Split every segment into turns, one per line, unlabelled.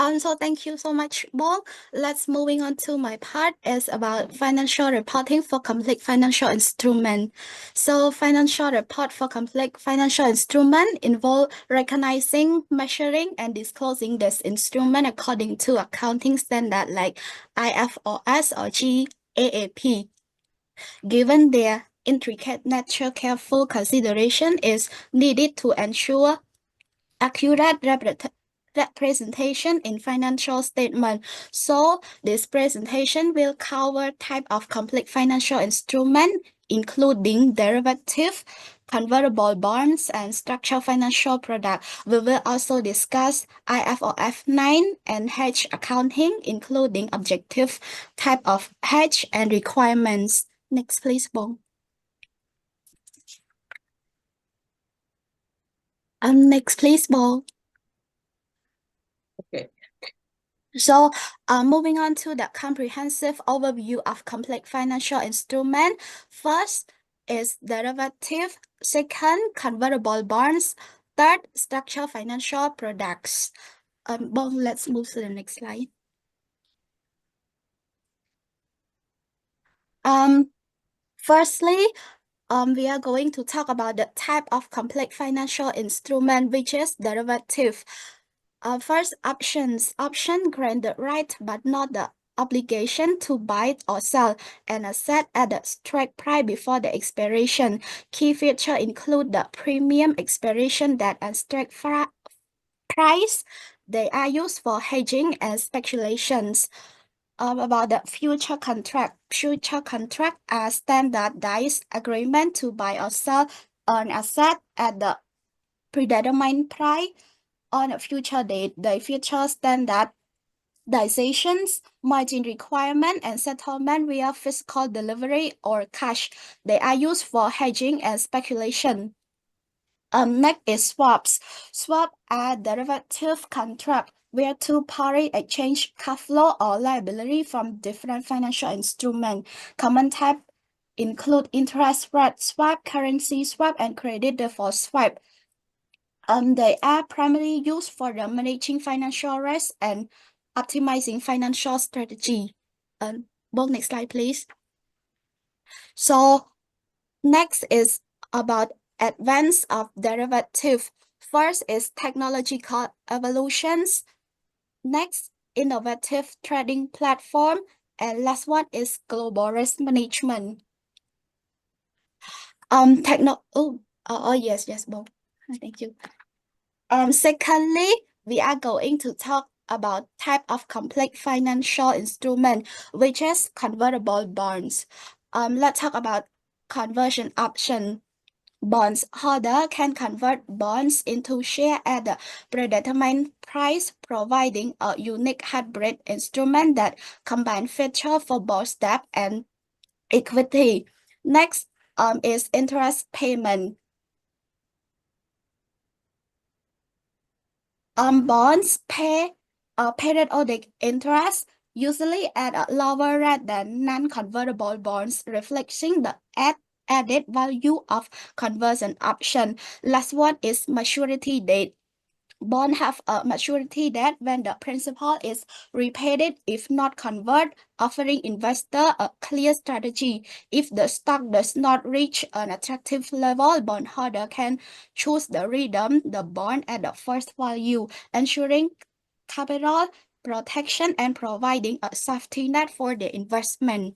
So thank you so much, Bo. Let's moving on to my part is about financial reporting for complex financial instrument. So financial report for complex financial instrument involve recognizing, measuring, and disclosing this instrument according to accounting standard like IFRS or GAAP. Given their intricate nature, careful consideration is needed to ensure accurate representation in financial statement. So this presentation will cover type of complex financial instrument, including derivative, convertible bonds, and structured financial product. We will also discuss IFRS 9 and hedge accounting, including objective, type of hedge, and requirements. Next, please, Bong. Next, please, Bong.
Okay.
So, moving on to the comprehensive overview of complex financial instrument. First is derivative. Second, convertible bonds. Third, structured financial products. Bong, let's move to the next slide. Firstly, we are going to talk about the type of complex financial instrument, which is derivative. First, options. Option grant the right but not the obligation to buy or sell an asset at the strike price before the expiration. Key features include the premium expiration date and strike price. They are used for hedging and speculations. About the future contract. Future contract are standardized agreement to buy or sell an asset at the predetermined price on a future date. They feature standardizations, margin requirement, and settlement via physical delivery or cash. They are used for hedging and speculation. Next is swaps. Swap are derivative contract where two parties exchange cash flow or liability from different financial instruments. Common type include interest rate swap, currency swap, and credit default swap. They are primarily used for the managing financial risk and optimizing financial strategy. Next slide, please. So next is about advance of derivative. First is technological evolutions. Next, innovative trading platform. And last one is global risk management. Yes, Bob. Thank you. Secondly, we are going to talk about type of complex financial instrument, which is convertible bonds. Let's talk about conversion option. Bonds holder can convert bonds into share at the predetermined price, providing a unique hybrid instrument that combines features for both debt and equity. Next, is interest payment. Bonds pay periodic interest, usually at a lower rate than non-convertible bonds, reflecting the added value of conversion option. Last one is maturity date. Bonds have a maturity date when the principal is repaid if not convert, offering investor a clear strategy. If the stock does not reach an attractive level, bondholder can choose to redeem the bond at the first value, ensuring capital protection and providing a safety net for the investment.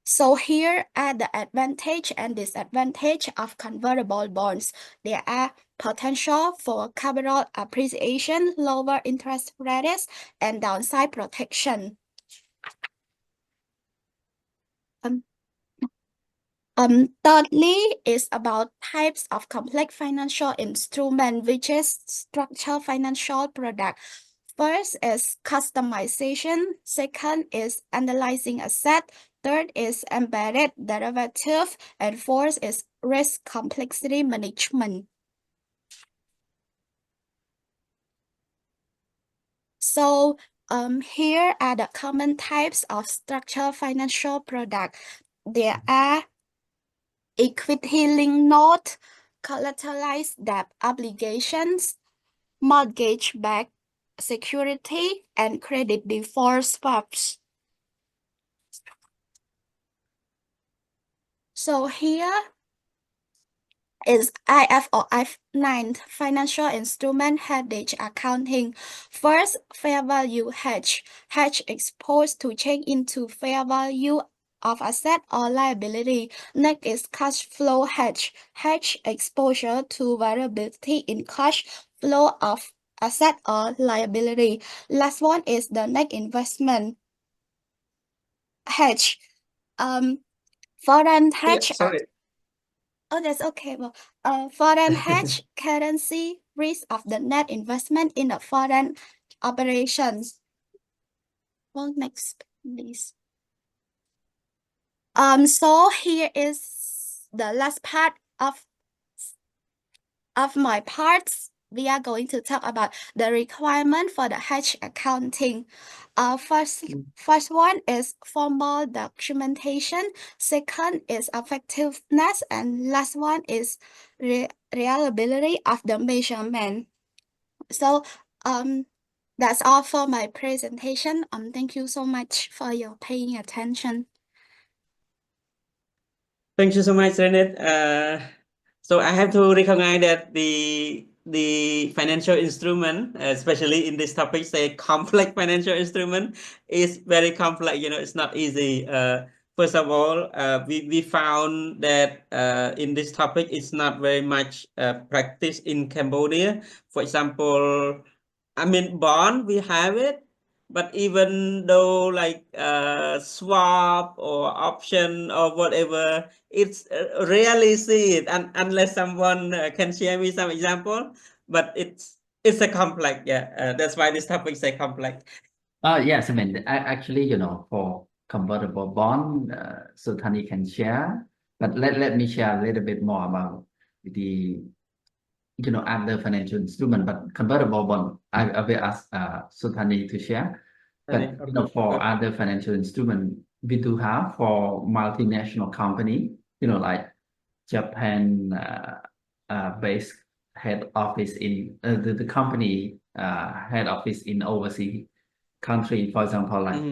So here are the advantage and disadvantage of convertible bonds. There are potential for capital appreciation, lower interest rates, and downside protection. Thirdly is about types of complex financial instrument, which is structured financial product. First is customization. Second is analyzing asset. Third is embedded derivative. And fourth is risk complexity management. So here are the common types of structured financial product. There are equity-linked note, collateralized debt obligations, mortgage-backed security, and credit default swaps. So here is IFRS 9 financial instrument hedge accounting. First, fair value hedge. Hedge exposed to change into fair value of asset or liability. Next is cash flow hedge. Hedge exposure to variability in cash flow of asset or liability. Last one is the net investment hedge. Foreign hedge.
Sorry.
Oh, that's okay. Well, foreign hedge currency risk of the net investment in the foreign operations. Well, next, please. So here is the last part of my parts. We are going to talk about the requirement for the hedge accounting. First one is formal documentation. Second is effectiveness, and last one is reliability of the measurement. So that's all for my presentation. Thank you so much for your paying attention.
Thank you so much, Sreynith. So I have to recognize that the financial instrument, especially in this topic, say complex financial instrument, is very complex. It's not easy. First of all, we found that in this topic, it's not very much practice in Cambodia. For example, bond, we have it. But even though like swap or option or whatever, it's rarely see it unless someone can share me some example. But it's a complex, yeah. That's why this topic is a complex.
Yes, actually, for convertible bond, so Tani can share. But let me share a little bit more about the other financial instrument, but convertible bond, I will ask Sutani to share. But for other financial instrument, we do have for multinational company, like Japan based head office in the company head office in overseas country, for example, like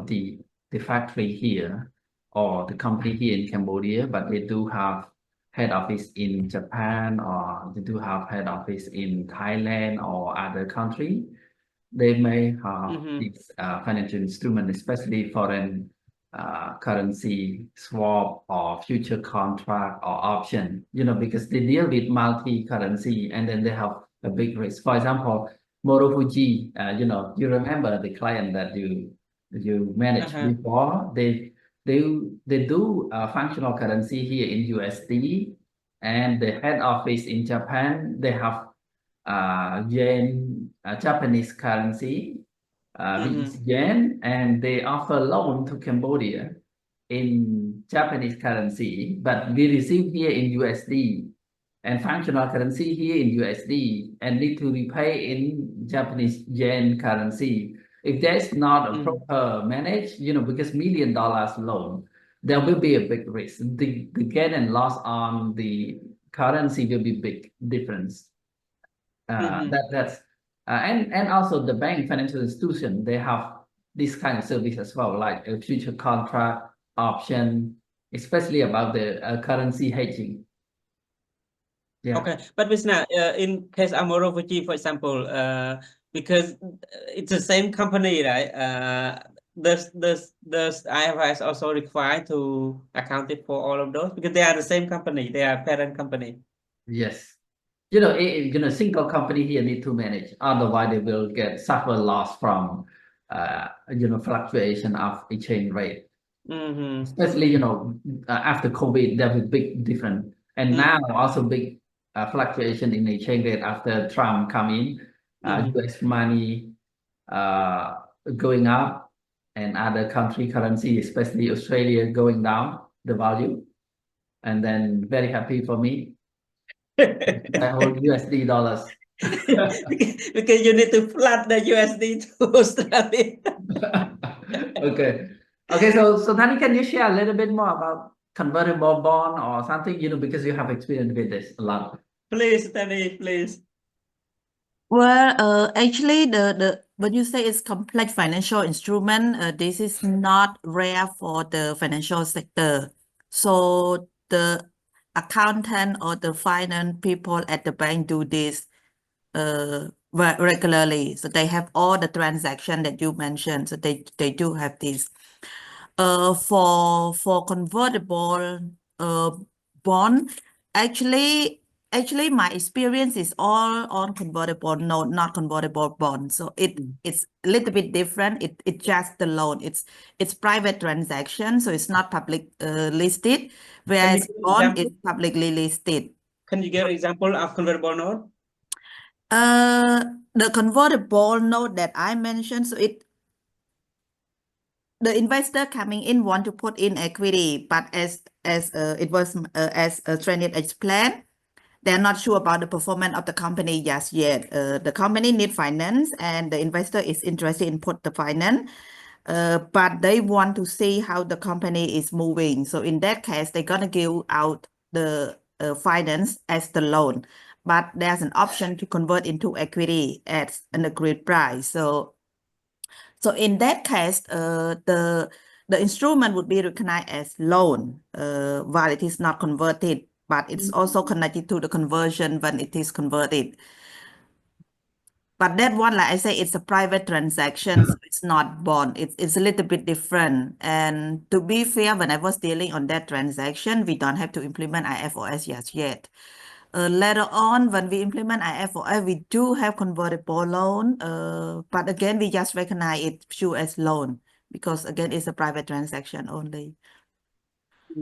the factory here or the company here in Cambodia, but they do have head office in Japan or they do have head office in Thailand or other country. They may have this financial instrument, especially foreign currency swap or future contract or option, because they deal with multi-currency and then they have a big risk. For example, Morofuji, you remember the client that you managed before. They do functional currency here in USD, and the head office in Japan, they have yen, Japanese currency, which is yen, and they offer loan to Cambodia in Japanese currency, but we receive here in USD and functional currency here in USD and need to repay in Japanese yen currency. If there's not a proper manage, because $1 million loan, there will be a big risk. The gain and loss on the currency will be big difference. That's and also the bank financial institution, they have this kind of service as well, like a future contract option, especially about the currency hedging. Yeah.
Okay, but Visna, in case Amorofuji, for example, because it's the same company, right? Does IFRS also require to account it for all of those because they are the same company, they are parent company?
Yes. Single company here need to manage, otherwise they will suffer loss from fluctuation of exchange rate. Especially after COVID, there was big difference, and now also big fluctuation in exchange rate after Trump come in. US money going up, and other country currency, especially Australia, going down the value, and then very happy for me. I hold USD dollars.
Because you need to flood the USD to Australia.
Okay. So Tani, can you share a little bit more about convertible bond or something? Because you have experience with this a lot.
Please, Tani, please.
Well, actually, the when you say it's complex financial instrument, this is not rare for the financial sector. So the accountant or the finance people at the bank do this regularly. So they have all the transaction that you mentioned. So they do have this. For convertible bond, actually my experience is all on convertible note, not convertible bond. So it's a little bit different. It's just the loan. It's private transaction, so it's not public listed, whereas
give
bond is
example?
publicly listed.
Can you give example of convertible note?
The convertible note that I mentioned, so the investor coming in want to put in equity, but as it was as Sreynith explained, they're not sure about the performance of the company just yet. The company need finance, and the investor is interested in put the finance, but they want to see how the company is moving. So in that case, they're gonna give out the finance as the loan, but there's an option to convert into equity at an agreed price. So in that case, the instrument would be recognized as loan while it is not converted, but it's also connected to the conversion when it is converted. But that one, like I say, it's a private transaction, so it's not bond. It's a little bit different. And to be fair, when I was dealing on that transaction, we don't have to implement IFRS yet. Later on, when we implement IFRS, we do have convertible loan, but again, we just recognize it pure as loan because again, it's a private transaction only.